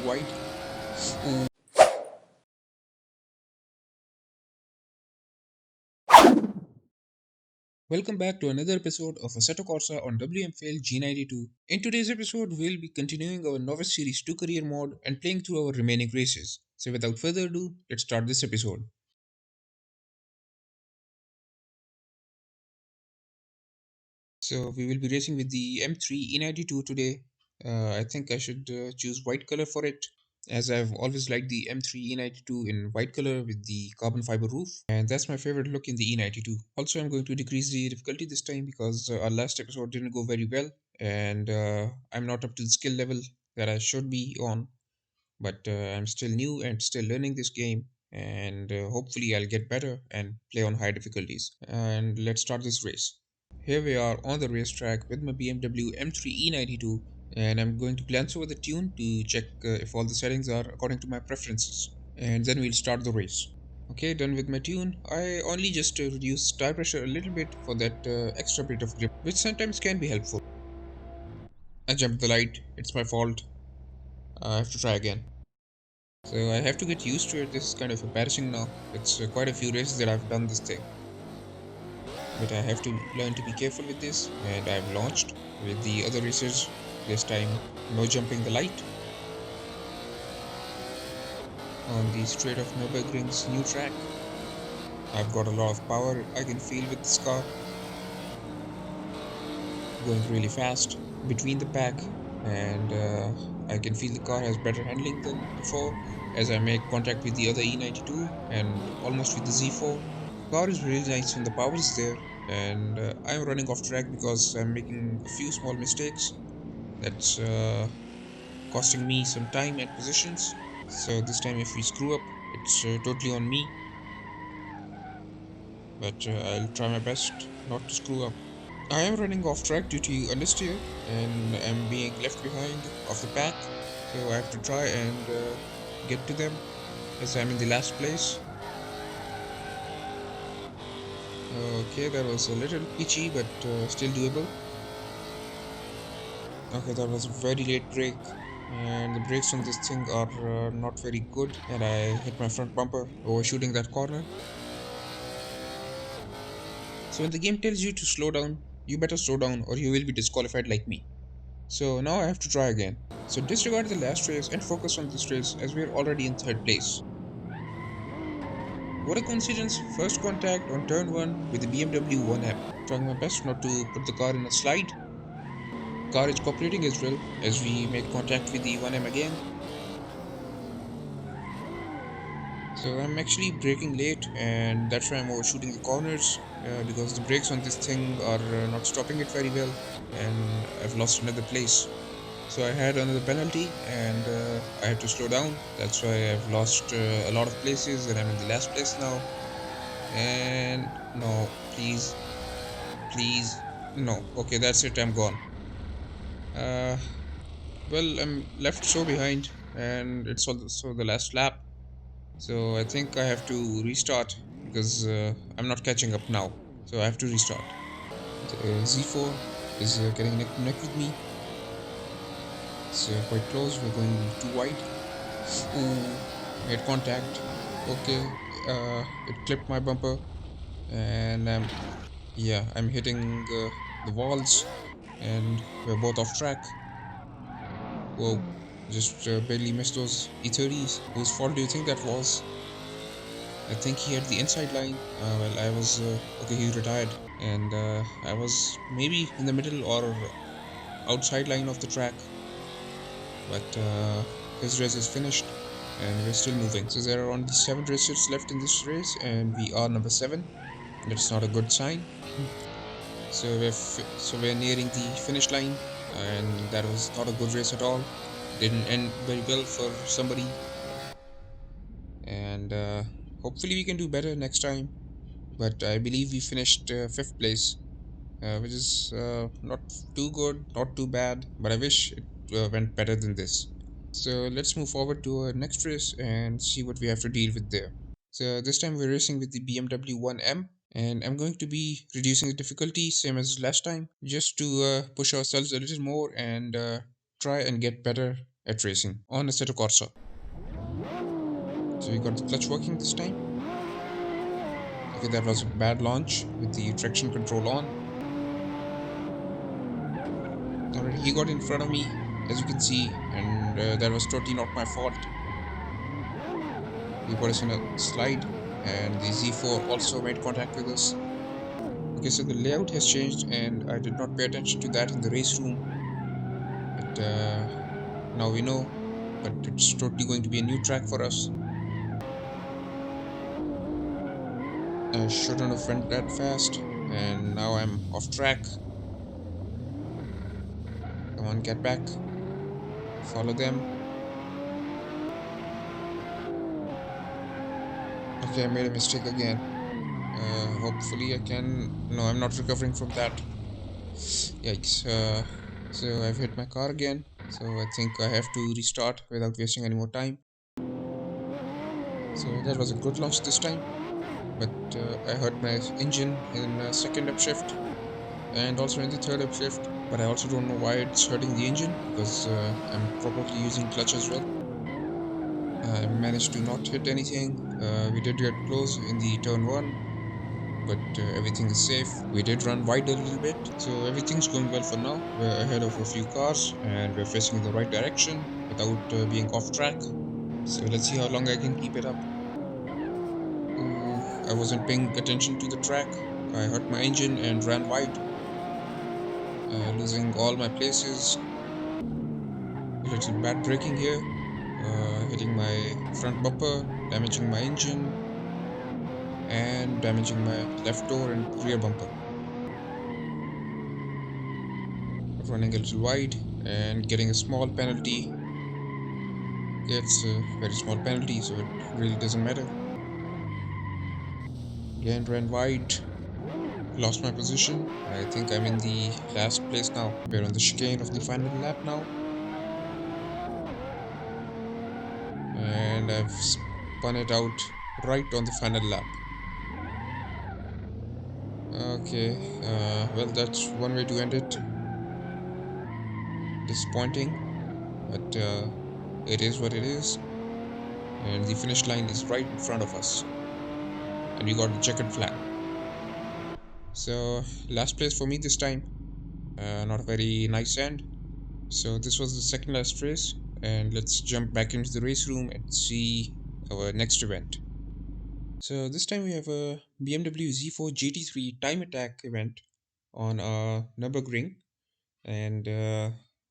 wide. Ooh. Welcome back to another episode of Assetto Corsa on WMFL G92. In today's episode, we'll be continuing our Novice Series 2 career mode and playing through our remaining races. So without further ado, let's start this episode. So we will be racing with the M3 E92 today. I think I should choose white color for it, as I've always liked the M3 E92 in white color with the carbon fiber roof, and that's my favorite look in the E92. Also, I'm going to decrease the difficulty this time because our last episode didn't go very well, and I'm not up to the skill level that I should be on. But I'm still new and still learning this game, and hopefully I'll get better and play on high difficulties. And let's start this race. Here we are on the racetrack with my BMW M3 E92, and I'm going to glance over the tune to check if all the settings are according to my preferences, and then we'll start the race. Okay, done with my tune. I only just reduce tire pressure a little bit for that extra bit of grip, which sometimes can be helpful. I jumped the light, it's my fault. I have to try again. So I have to get used to it. This is kind of embarrassing now. It's quite a few races that I've done this thing. But I have to learn to be careful with this, and I've launched with the other racers. This time, no jumping the light on the straight of Nurburgring's new track. I've got a lot of power I can feel with this car, going really fast between the pack, and I can feel the car has better handling than before as I make contact with the other E92 and almost with the Z4. Car is really nice when the power is there, and I'm running off track because I'm making a few small mistakes. That's costing me some time and positions. So this time, if we screw up, it's totally on me. But I'll try my best not to screw up. I am running off track due to understeer, and I'm being left behind of the pack. So I have to try and get to them as I'm in the last place. Okay, that was a little itchy, but still doable. Okay, that was a very late break, and the brakes on this thing are not very good, and I hit my front bumper overshooting that corner. So when the game tells you to slow down, you better slow down or you will be disqualified like me. So now I have to try again. So disregard the last race and focus on this race as we are already in third place. What a coincidence, first contact on turn 1 with the BMW 1M. Trying my best not to put the car in a slide. Car is cooperating as well as we make contact with the 1M again. So I'm actually braking late, and that's why I'm overshooting the corners because the brakes on this thing are not stopping it very well, and I've lost another place. So I had another penalty, and I had to slow down. That's why I've lost a lot of places, and I'm in the last place now. And no, please, please, no. Okay, that's it. I'm gone. Uh, well, I'm left so behind, and it's also the last lap. So I think I have to restart because I'm not catching up now. So I have to restart. The Z4 is getting neck to neck with me. It's quite close. We're going too wide. Ooh, made contact. Okay, it clipped my bumper, and yeah, I'm hitting the walls, and we're both off track. Whoa, just barely missed those E30s. Whose fault do you think that was? I think he had the inside line. Well, I was okay. He retired, and I was maybe in the middle or outside line of the track. But his race is finished, and we're still moving. So there are only 7 races left in this race, and we are number 7. That's not a good sign. So we're nearing the finish line, and that was not a good race at all. Didn't end very well for somebody, and hopefully we can do better next time. But I believe we finished fifth place, which is not too good, not too bad, but I wish it went better than this. So let's move forward to our next race and see what we have to deal with there. So this time we're racing with the BMW 1M, and I'm going to be reducing the difficulty same as last time just to push ourselves a little more and try and get better at racing on Assetto Corsa. So we got the clutch working this time. Okay, that was a bad launch with the traction control on. Already he got in front of me, as you can see, and that was totally not my fault. He put us in a slide, and the Z4 also made contact with us. Okay, so the layout has changed, and I did not pay attention to that in the race room. But now we know. But it's totally going to be a new track for us. I shouldn't have went that fast, and now I'm off track. Come on, get back. Follow them. Okay, I made a mistake again. Hopefully I can. No, I'm not recovering from that. Yikes. So I've hit my car again. So I think I have to restart without wasting any more time. So that was a good launch this time. But I hurt my engine in second upshift and also in the third upshift. But I also don't know why it's hurting the engine because I'm properly using clutch as well. I managed to not hit anything. We did get close in the turn one, but everything is safe. We did run wide a little bit, so everything's going well for now. We're ahead of a few cars and we're facing in the right direction without being off track. So let's see how long I can keep it up. Ooh, I wasn't paying attention to the track. I hurt my engine and ran wide, losing all my places. A little bad braking here, hitting my front bumper, damaging my engine, and damaging my left door and rear bumper. Running a little wide and getting a small penalty. Yeah, it's a very small penalty, so it really doesn't matter. Again, ran wide, lost my position. I think I'm in the last place now. We're on the chicane of the final lap now, and I've spun it out right on the final lap. Okay, well, that's one way to end it. Disappointing, but it is what it is. And the finish line is right in front of us, and we got the checkered flag. So, last place for me this time. Not a very nice end. So, this was the second last race, and let's jump back into the race room and see our next event. So, this time we have a BMW Z4 GT3 time attack event on Nurburgring, and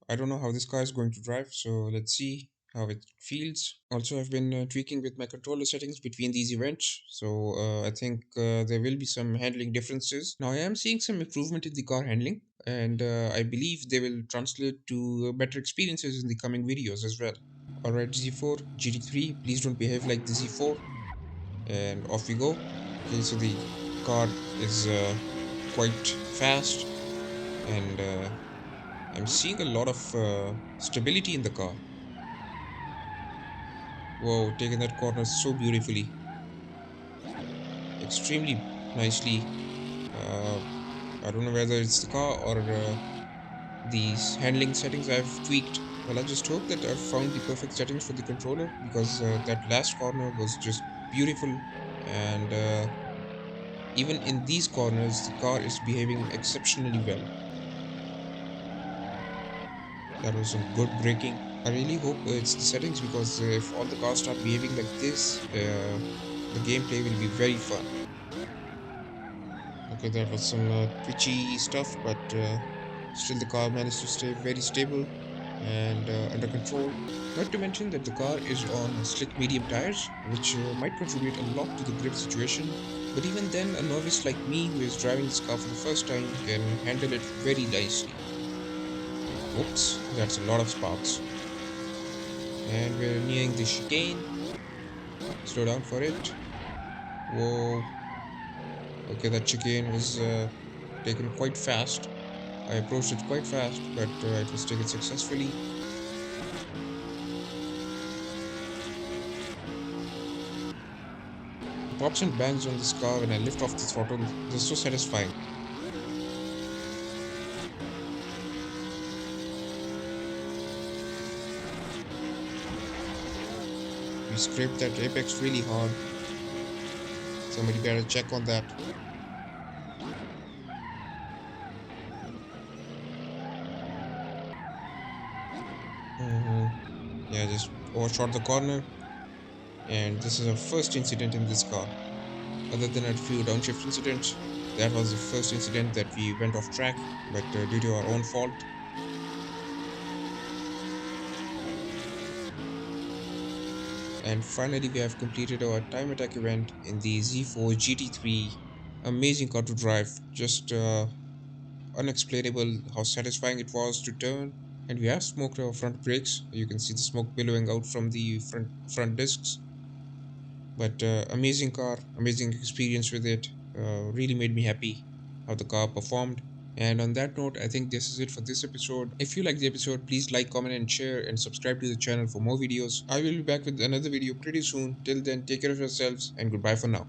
I don't know how this car is going to drive, so let's see how it feels. Also, I've been tweaking with my controller settings between these events, so I think there will be some handling differences. Now, I am seeing some improvement in the car handling, and I believe they will translate to better experiences in the coming videos as well. Alright, Z4, GT3, please don't behave like the Z4, and off we go. Okay, so the car is quite fast, and I'm seeing a lot of stability in the car. Whoa, taking that corner so beautifully, extremely nicely. Uh, I don't know whether it's the car or these handling settings I've tweaked. Well, I just hope that I've found the perfect settings for the controller because that last corner was just beautiful. And even in these corners, the car is behaving exceptionally well. That was some good braking. I really hope it's the settings because if all the cars start behaving like this, the gameplay will be very fun. Okay, that was some twitchy stuff, but still the car managed to stay very stable and under control. Not to mention that the car is on slick medium tires, which might contribute a lot to the grip situation. But even then, a novice like me who is driving this car for the first time can handle it very nicely. Oops, that's a lot of sparks. And we're nearing the chicane. Slow down for it. Whoa. Okay, that chicane was taken quite fast. I approached it quite fast, but it was taken successfully. The pops and bangs on this car when I lift off the throttle, they're so satisfying. We scraped that apex really hard. Somebody better check on that. hmm Yeah, just overshot the corner, and this is our first incident in this car. Other than a few downshift incidents, that was the first incident that we went off track, but due to our own fault. And finally, we have completed our time attack event in the Z4 GT3. Amazing car to drive, just unexplainable how satisfying it was to turn. And we have smoked our front brakes. You can see the smoke billowing out from the front discs. But amazing car, amazing experience with it. Really made me happy how the car performed. And on that note, I think this is it for this episode. If you like the episode, please like, comment, and share, and subscribe to the channel for more videos. I will be back with another video pretty soon. Till then, take care of yourselves, and goodbye for now.